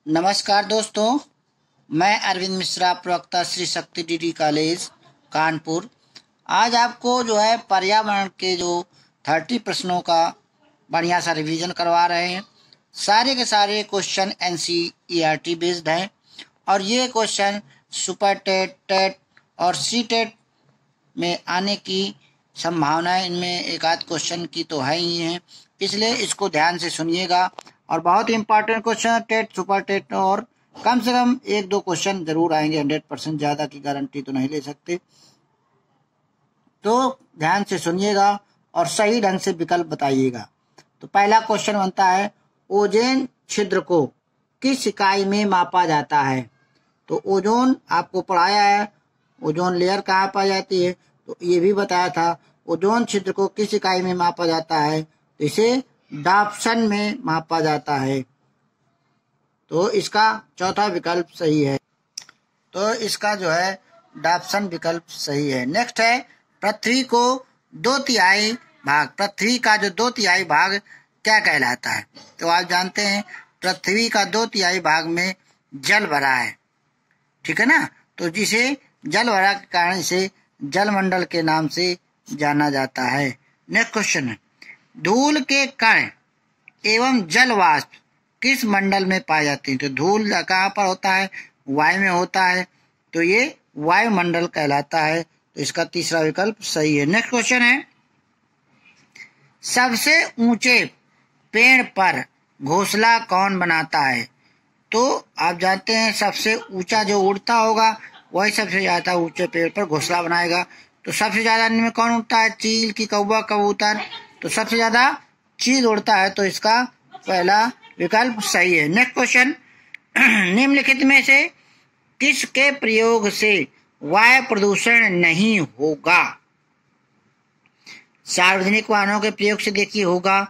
नमस्कार दोस्तों, मैं अरविंद मिश्रा, प्रवक्ता श्री शक्ति डिग्री कॉलेज कानपुर। आज आपको जो है पर्यावरण के जो 30 प्रश्नों का बढ़िया सा रिवीजन करवा रहे हैं। सारे के सारे क्वेश्चन NCERT बेस्ड हैं और ये क्वेश्चन सुपर टेट, टेट और सी टेट में आने की संभावनाएं इनमें एक आध क्वेश्चन की तो है ही हैं, इसलिए इसको ध्यान से सुनिएगा। और बहुत ही इंपॉर्टेंट क्वेश्चन है टेट, सुपर टेट, और कम से कम 1-2 क्वेश्चन जरूर आएंगे। 100% ज़्यादा की गारंटी तो नहीं ले सकते, तो ध्यान से सुनिएगा और सही ढंग से विकल्प बताइएगा। तो पहला क्वेश्चन बनता है, ओजोन छिद्र को किस इकाई में मापा जाता है? तो ओजोन आपको पढ़ाया है, ओजोन लेयर कहाँ पाई जाती है, तो ये भी बताया था। ओजोन छिद्र को किस इकाई में मापा जाता है? तो इसे डाप्सन में मापा जाता है। तो इसका चौथा विकल्प सही है। तो इसका जो है डाप्सन विकल्प सही है। नेक्स्ट है, पृथ्वी को 2/3 भाग, पृथ्वी का जो 2/3 भाग क्या कहलाता है? तो आप जानते हैं पृथ्वी का 2/3 भाग में जल भरा है, ठीक है ना। तो जिसे जल भरा के कारण इसे जलमंडल के नाम से जाना जाता है। नेक्स्ट क्वेश्चन है, धूल के कण एवं जल वाष्प किस मंडल में पाए जाते हैं? तो धूल कहाँ पर होता है? वायु में होता है, तो ये वायुमंडल कहलाता है। तो इसका तीसरा विकल्प सही है। नेक्स्ट क्वेश्चन है, सबसे ऊंचे पेड़ पर घोंसला कौन बनाता है? तो आप जानते हैं सबसे ऊंचा जो उड़ता होगा वही सबसे ज्यादा ऊंचे पेड़ पर घोंसला बनाएगा। तो सबसे ज्यादा इनमें कौन उड़ता है? चील की कौवा कबूतर। तो सबसे ज्यादा चील उड़ता है, तो इसका पहला विकल्प सही है। नेक्स्ट क्वेश्चन, निम्नलिखित में से किसके प्रयोग से वायु प्रदूषण नहीं होगा? सार्वजनिक वाहनों के प्रयोग से देखिए होगा,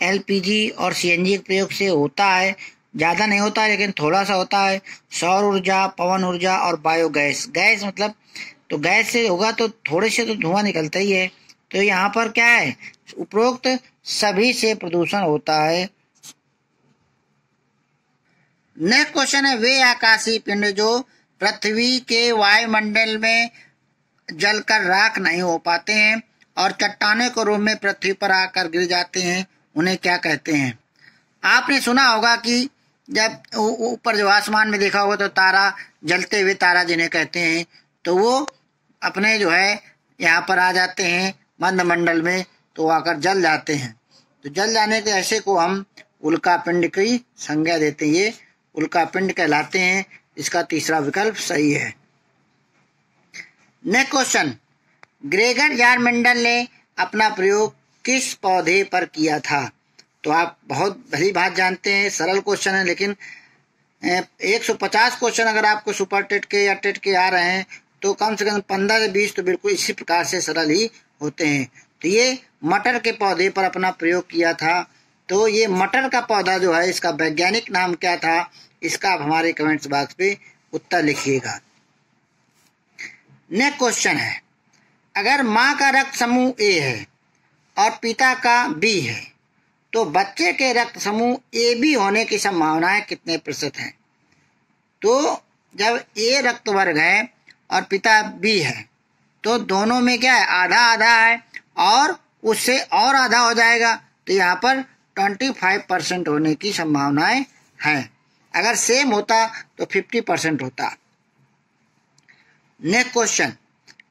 LPG और CNG के प्रयोग से होता है, ज्यादा नहीं होता है लेकिन थोड़ा सा होता है, सौर ऊर्जा, पवन ऊर्जा और बायोगैस। गैस मतलब तो गैस से होगा तो थोड़े से तो धुआं निकलता ही है। तो यहाँ पर क्या है, उपरोक्त सभी से प्रदूषण होता है। नेक्स्ट क्वेश्चन है, वे आकाशीय पिंड जो पृथ्वी के वायुमंडल में जलकर राख नहीं हो पाते हैं और चट्टानों के रूप में पृथ्वी पर आकर गिर जाते हैं, उन्हें क्या कहते हैं? आपने सुना होगा कि जब ऊपर जो आसमान में देखा होगा तो तारा, जलते हुए तारा जिन्हें कहते हैं, तो वो अपने जो है यहाँ पर आ जाते हैं मंडल में, तो आकर जल जाते हैं। तो जल जाने के ऐसे को हम उल्का पिंड की संज्ञा देते हैं, ये उल्का पिंड कहलाते हैं। इसका तीसरा विकल्प सही है। नेक्स्ट क्वेश्चन, ग्रेगर यारमेंडल ने अपना प्रयोग किस पौधे पर किया था? तो आप बहुत भली बात जानते हैं, सरल क्वेश्चन है, लेकिन 150 क्वेश्चन अगर आपको सुपर टेट के या टेट के आ रहे हैं तो कम से कम 15 से 20 तो बिल्कुल इसी प्रकार से सरल ही होते हैं। तो ये मटर के पौधे पर अपना प्रयोग किया था। तो ये मटर का पौधा जो है, इसका वैज्ञानिक नाम क्या था? इसका आप हमारे कमेंट्स बॉक्स पे उत्तर लिखिएगा। नेक्स्ट क्वेश्चन है, अगर माँ का रक्त समूह A है और पिता का B है, तो बच्चे के रक्त समूह AB होने की संभावनाएं कितने प्रतिशत हैं? तो जब A रक्त वर्ग है और पिता B है, तो दोनों में क्या है, आधा आधा है और उससे और आधा हो जाएगा। तो यहाँ पर 25% होने की संभावनाएं हैं। अगर सेम होता तो 50% होता। नेक्स्ट क्वेश्चन,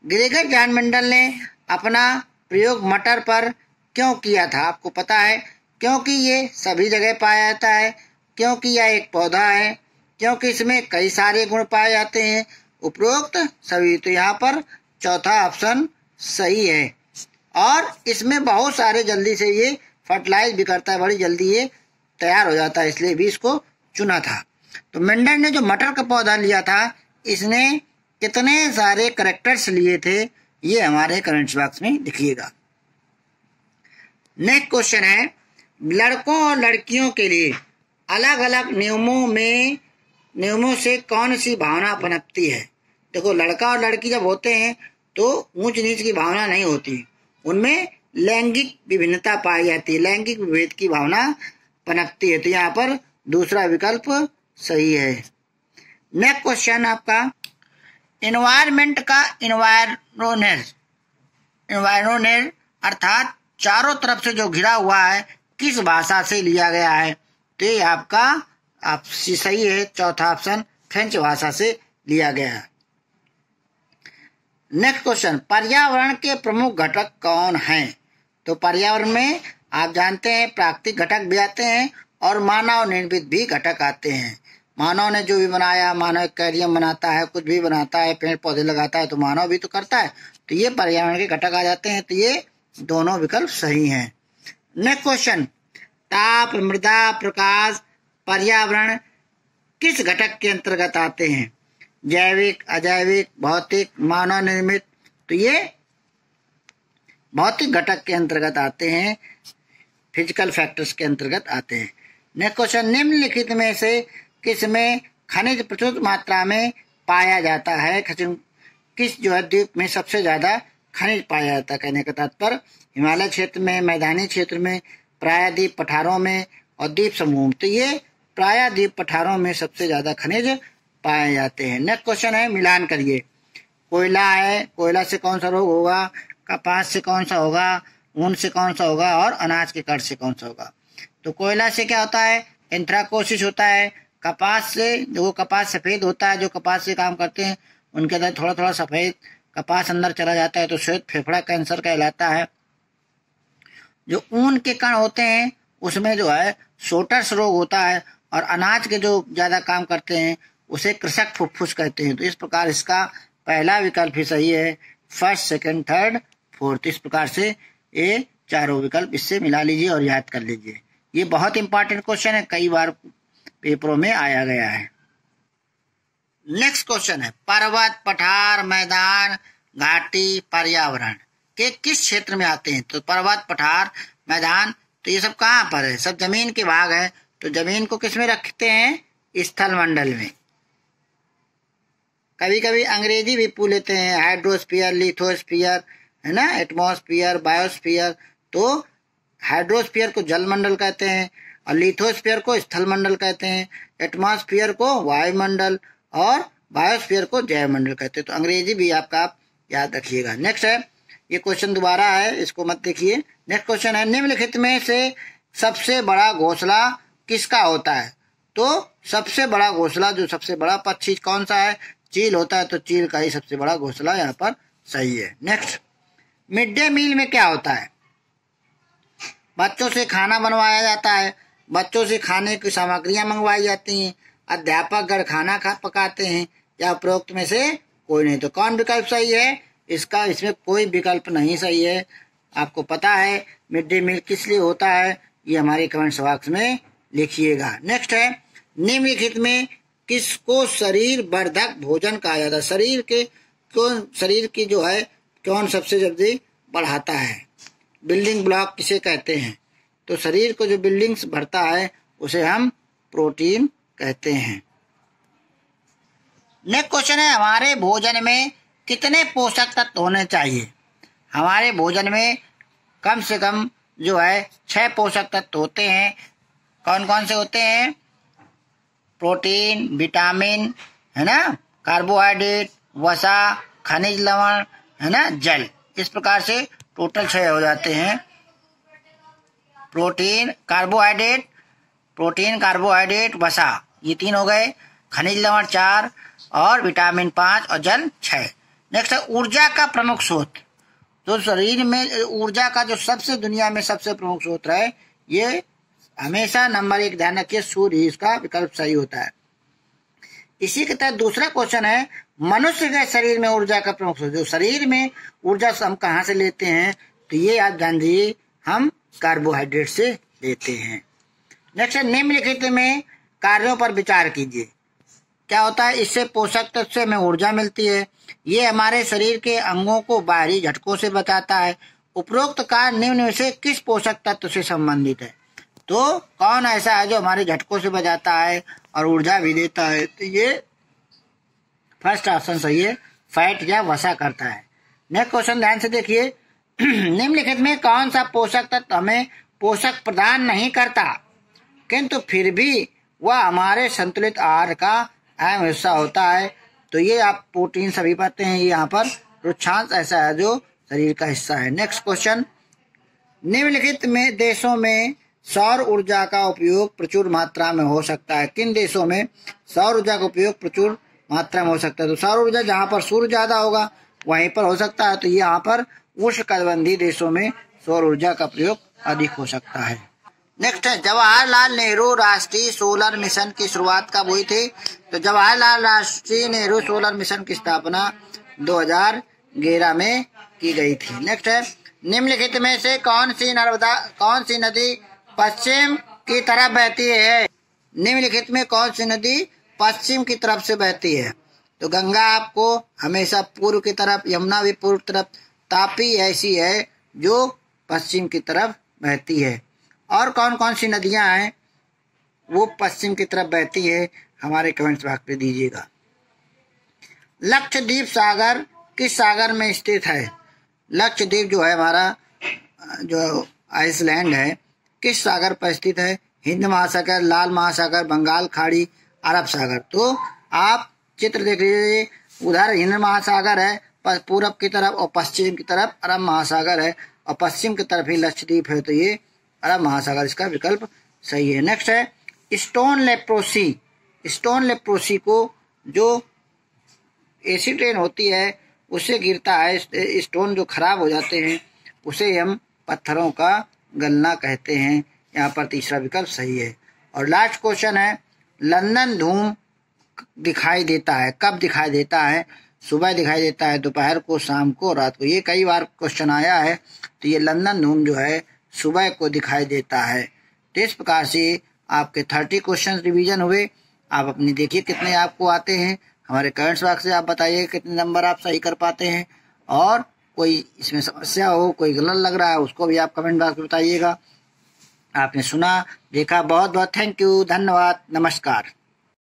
ग्रेगर यारमेंडल ने अपना प्रयोग मटर पर क्यों किया था? आपको पता है, क्योंकि ये सभी जगह पाया जाता है, क्योंकि यह एक पौधा है, क्योंकि इसमें कई सारे गुण पाए जाते हैं, उपरोक्त सभी। तो यहाँ पर चौथा ऑप्शन सही है। और इसमें बहुत सारे जल्दी से ये फर्टिलाइज भी करता है, बड़ी जल्दी ये तैयार हो जाता है, इसलिए भी इसको चुना था। तो मेंडल ने जो मटर का पौधा लिया था, इसने कितने सारे करेक्टर्स लिए थे? ये हमारे कमेंट्स बॉक्स में लिखिएगा। नेक्स्ट क्वेश्चन है, लड़कों और लड़कियों के लिए अलग अलग नियमों से कौन सी भावना पनपती है? देखो, लड़का और लड़की जब होते हैं तो ऊंच नीच की भावना नहीं होती, उनमें लैंगिक विभिन्नता पाई जाती है, लैंगिक विभेद की भावना पनपती है। तो यहाँ पर दूसरा विकल्प सही है। नेक्स्ट क्वेश्चन आपका, इन्वायरमेंट का इन्वायरोनेर अर्थात चारों तरफ से जो घिरा हुआ है किस भाषा से लिया गया है? तो ये आपका सही है, चौथा ऑप्शन फ्रेंच भाषा से लिया गया है। नेक्स्ट क्वेश्चन, पर्यावरण के प्रमुख घटक कौन हैं? तो पर्यावरण में आप जानते हैं प्राकृतिक घटक भी आते हैं और मानव निर्मित भी घटक आते हैं। मानव ने जो भी बनाया, मानव एक्वेरियम बनाता है, कुछ भी बनाता है, पेड़ पौधे लगाता है, तो मानव भी तो करता है, तो ये पर्यावरण के घटक आ जाते हैं। तो ये दोनों विकल्प सही हैं। नेक्स्ट क्वेश्चन, ताप, मृदा, प्रकाश, पर्यावरण किस घटक के अंतर्गत आते हैं? जैविक, अजैविक, भौतिक, मानव निर्मित? तो ये भौतिक घटक के अंतर्गत आते हैं, फिजिकल फैक्टर्स के अंतर्गत आते हैं। नेक्स्ट क्वेश्चन, निम्नलिखित में से किसमें खनिज प्रचुर मात्रा में पाया जाता है? किस जो है द्वीप में सबसे ज्यादा खनिज पाया जाता है? कहने का तात्पर्य हिमालय क्षेत्र में, मैदानी क्षेत्र में, प्रायद्वीप पठारों में और द्वीप समूह। तो ये प्रायद्वीप पठारों में सबसे ज्यादा खनिज पाए जाते हैं। नेक्स्ट क्वेश्चन है, मिलान करिए। कोयला है, कोयला से कौन सा रोग होगा? कपास से कौन सा होगा? ऊन से कौन सा होगा? और अनाज के कण से कौन सा होगा? तो कोयला से क्या होता है? एंथ्राकोसिस होता है। कपास से, जो कपास सफेद होता है, जो कपास से काम करते हैं उनके अंदर थोड़ा थोड़ा सफेद कपास अंदर चला जाता है, तो श्वेत फेफड़ा कैंसर कहलाता है। जो ऊन के कण होते हैं उसमें जो है सोटर्स रोग होता है, और अनाज के जो ज्यादा काम करते हैं उसे कृषक फुफ्फुस कहते हैं। तो इस प्रकार इसका पहला विकल्प ही सही है, फर्स्ट, सेकंड, थर्ड, फोर्थ। इस प्रकार से ये चारों विकल्प इससे मिला लीजिए और याद कर लीजिए। ये बहुत इंपॉर्टेंट क्वेश्चन है, कई बार पेपरों में आया गया है। नेक्स्ट क्वेश्चन है, पर्वत, पठार, मैदान, घाटी, पर्यावरण के किस क्षेत्र में आते हैं? तो पर्वत, पठार, मैदान, तो ये सब कहाँ पर है? सब जमीन के भाग है। तो जमीन को किस में रखते हैं? स्थल मंडल में। कभी कभी अंग्रेजी भी पूछ लेते हैं, हाइड्रोस्फीयर, लिथोस्फीयर, है ना, एटमॉस्फेयर, बायोस्फीयर। तो हाइड्रोस्फीयर को जल मंडल कहते हैं और लिथोस्फीयर को स्थल मंडल कहते हैं, एटमॉस्फेयर को वायुमंडल और बायोस्फीयर को जैव मंडल कहते हैं। तो अंग्रेजी भी आपका आप याद रखिएगा। नेक्स्ट है, ये क्वेश्चन दोबारा है, इसको मत देखिए। नेक्स्ट क्वेश्चन है, निम्नलिखित में से सबसे बड़ा घोंसला किसका होता है? तो सबसे बड़ा घोंसला, जो सबसे बड़ा पक्षी कौन सा है? चील होता है, तो चील का ही सबसे बड़ा घोंसला यहाँ पर सही है। नेक्स्ट, मिड डे मील में क्या होता है? बच्चों से खाना बनवाया जाता है, बच्चों से खाने की सामग्रियां मंगवाई जाती हैं, अध्यापक गण खाना पकाते हैं, या उपरोक्त में से कोई नहीं। तो कौन विकल्प सही है? इसमें कोई विकल्प नहीं सही है। आपको पता है मिड डे मील किस लिए होता है? ये हमारे कमेंट बॉक्स में लिखिएगा। नेक्स्ट है, निम्नलिखित में किसको शरीर वर्धक भोजन कहा जाता है? शरीर की जो है कौन सबसे जल्दी बढ़ाता है? बिल्डिंग ब्लॉक किसे कहते हैं? तो शरीर को जो बिल्डिंग्स भरता है उसे हम प्रोटीन कहते हैं। नेक्स्ट क्वेश्चन है, हमारे भोजन में कितने पोषक तत्व होने चाहिए? हमारे भोजन में कम से कम जो है 6 पोषक तत्व होते हैं। कौन कौन से होते हैं? प्रोटीन, विटामिन, है ना, कार्बोहाइड्रेट, वसा, खनिज लवण, है ना, जल। इस प्रकार से टोटल 6 हो जाते हैं। प्रोटीन, कार्बोहाइड्रेट, वसा, ये 3 हो गए। खनिज लवण 4 और विटामिन 5 और जल 6। नेक्स्ट है, ऊर्जा का प्रमुख स्रोत। तो शरीर में ऊर्जा का जो सबसे दुनिया में सबसे प्रमुख स्रोत है, ये हमेशा नंबर 1 ध्यान रखिए, सूर्य ही इसका विकल्प सही होता है। इसी के तहत दूसरा क्वेश्चन है, मनुष्य के शरीर में ऊर्जा का प्रमुख स्रोत। जो शरीर में ऊर्जा हम कहाँ से लेते हैं? तो ये आप जान लीजिए, हम कार्बोहाइड्रेट से लेते हैं। नेक्स्ट है, निम्नलिखित में कार्यों पर विचार कीजिए। क्या होता है? इससे पोषक तत्व से हमें ऊर्जा मिलती है, ये हमारे शरीर के अंगों को बाहरी झटकों से बचाता है। उपरोक्त कार्य निम्न में से किस पोषक तत्व से संबंधित है? तो कौन ऐसा है जो हमारे झटकों से बचाता है और ऊर्जा भी देता है? तो ये फर्स्ट ऑप्शन सही है, फैट या वसा करता है। नेक्स्ट क्वेश्चन ध्यान से देखिए, निम्नलिखित में कौन सा पोषक तत्व हमें पोषक प्रदान नहीं करता किंतु फिर भी वह हमारे संतुलित आहार का अहम हिस्सा होता है। तो ये आप प्रोटीन सभी पाते हैं, ये यहाँ पर रुक्षांश ऐसा है जो शरीर का हिस्सा है। नेक्स्ट क्वेश्चन, निम्नलिखित में देशों में सौर ऊर्जा का उपयोग प्रचुर मात्रा में हो सकता है। किन देशों में सौर ऊर्जा का उपयोग प्रचुर मात्रा में हो सकता है? तो सौर ऊर्जा जहाँ पर सूर्य ज्यादा होगा वहीं पर हो सकता है। तो ये यहाँ पर उष्णकटिबंधीय देशों में सौर ऊर्जा का प्रयोग अधिक हो सकता है। नेक्स्ट है, जवाहरलाल नेहरू राष्ट्रीय सोलर मिशन की शुरुआत कब हुई थी? तो जवाहरलाल राष्ट्रीय नेहरू सोलर मिशन की स्थापना 2011 में की गई थी। नेक्स्ट है, निम्नलिखित में से कौन सी नदी पश्चिम की तरफ बहती है? निम्नलिखित में कौन सी नदी पश्चिम की तरफ से बहती है? तो गंगा आपको हमेशा पूर्व की तरफ, यमुना भी पूर्व तरफ, तापी ऐसी है जो पश्चिम की तरफ बहती है। और कौन कौन सी नदियां हैं वो पश्चिम की तरफ बहती है, हमारे कमेंट्स बॉक्स पे दीजिएगा। लक्षद्वीप सागर किस सागर में स्थित है? लक्षद्वीप जो है हमारा जो आइसलैंड है, किस सागर पर स्थित है? हिंद महासागर, लाल महासागर, बंगाल खाड़ी, अरब सागर। तो आप चित्र देख लीजिए, उधर हिंद महासागर है पूरब की तरफ और पश्चिम की तरफ अरब महासागर है और पश्चिम की तरफ ही लक्षद्वीप है। तो ये अरब महासागर इसका विकल्प सही है। नेक्स्ट है, स्टोन लेप्रोसी। स्टोन लेप्रोसी को जो एसिड रेन होती है उससे गिरता है, स्टोन जो खराब हो जाते हैं उसे हम पत्थरों का गलना कहते हैं। यहाँ पर तीसरा विकल्प सही है। और लास्ट क्वेश्चन है, लंदन धूम दिखाई देता है कब दिखाई देता है? सुबह दिखाई देता है, दोपहर को, शाम को, रात को। ये कई बार क्वेश्चन आया है। तो ये लंदन धूम जो है सुबह को दिखाई देता है। तो इस प्रकार से आपके 30 क्वेश्चन रिवीजन हुए। आप अपनी देखिए कितने आपको आते हैं, हमारे कमेंट्स बॉक्स से आप बताइए कितने नंबर आप सही कर पाते हैं। और कोई इसमें समस्या हो, कोई गलत लग रहा है, उसको भी आप कमेंट बॉक्स में बताइएगा। आपने सुना, देखा, बहुत बहुत थैंक यू, धन्यवाद, नमस्कार।